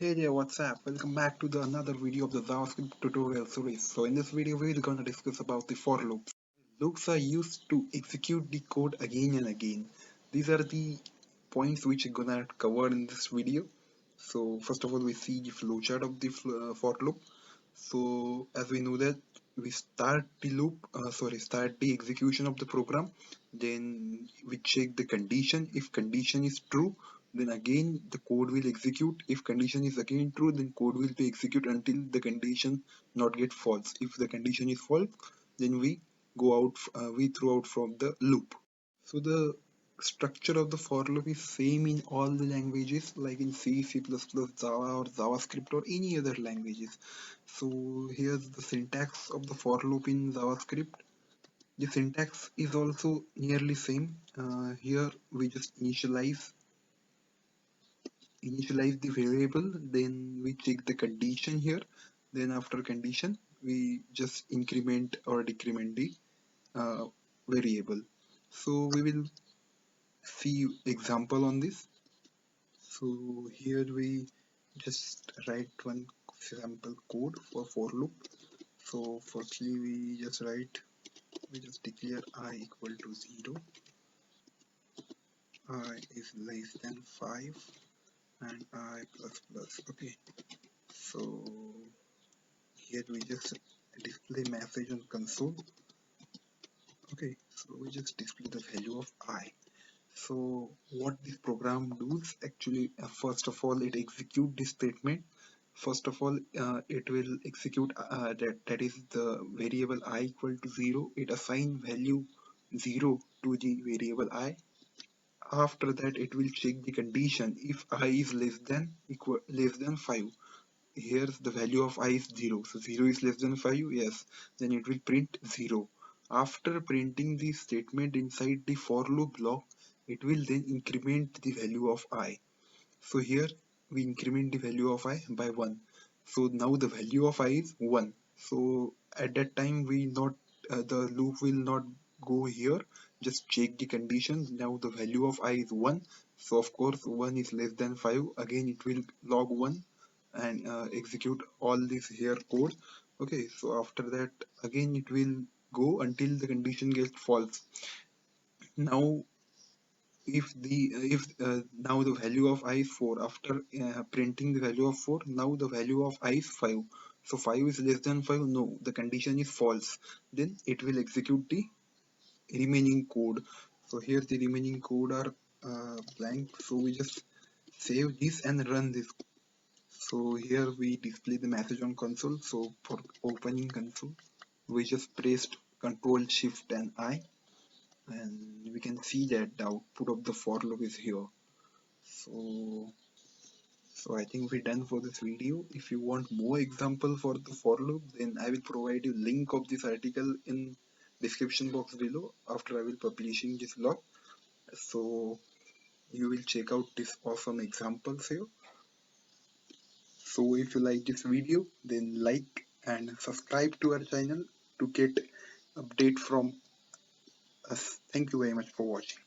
Hey there, what's up? Welcome back to the another video of the JavaScript tutorial series. So in this video, we're gonna discuss about the for loops. Loops are used to execute the code again and again. These are the points which are gonna cover in this video. So first of all, we see the flowchart of the for loop. So as we know that we start the execution of the program, then we check the condition. If condition is true, then again the code will execute. If condition is again true, then code will be execute until the condition not get false. If the condition is false, then we throw out from the loop. So the structure of the for loop is same in all the languages, like in C, C++, Java or JavaScript or any other languages. So here's the syntax of the for loop in JavaScript. The syntax is also nearly same. Here we just initialize the variable, then we check the condition here. Then after condition, we just increment or decrement the uh, variable. So we will see example on this. So here we just write one sample code for loop. So firstly we just declare I equal to 0, I is less than 5 and I plus plus. Okay, so here we just display message on console. Okay, so we just display the value of I. So what this program does actually, first of all, it execute this statement. First of all, it will execute that is the variable I equal to 0. It assign value 0 to the variable I. After that, it will check the condition if I is less than 5. Here's the value of I is 0. So 0 is less than 5, yes. Then it will print 0. After printing the statement inside the for loop block, it will then increment the value of I. So here we increment the value of I by 1. So now the value of I is 1. So at that time the loop will not go here. Just check the conditions. Now the value of I is 1. So of course 1 is less than 5. Again it will log 1 and execute all this here code. Okay, so after that again it will go until the condition gets false. Now if now the value of I is 4. After printing the value of 4, now the value of I is 5. So 5 is less than 5, no, the condition is false. Then it will execute the remaining code. So here the remaining code are blank, so we just save this and run this. So here we display the message on console. So for opening console, we just pressed Control Shift and I, and we can see that the output of the for loop is here. So, so I think we're done for this video. If you want more example for the for loop, then I will provide you link of this article in description box below after I will publishing this blog. So you will check out this awesome examples here. So if you like this video, then like and subscribe to our channel to get update from us. Thank you very much for watching.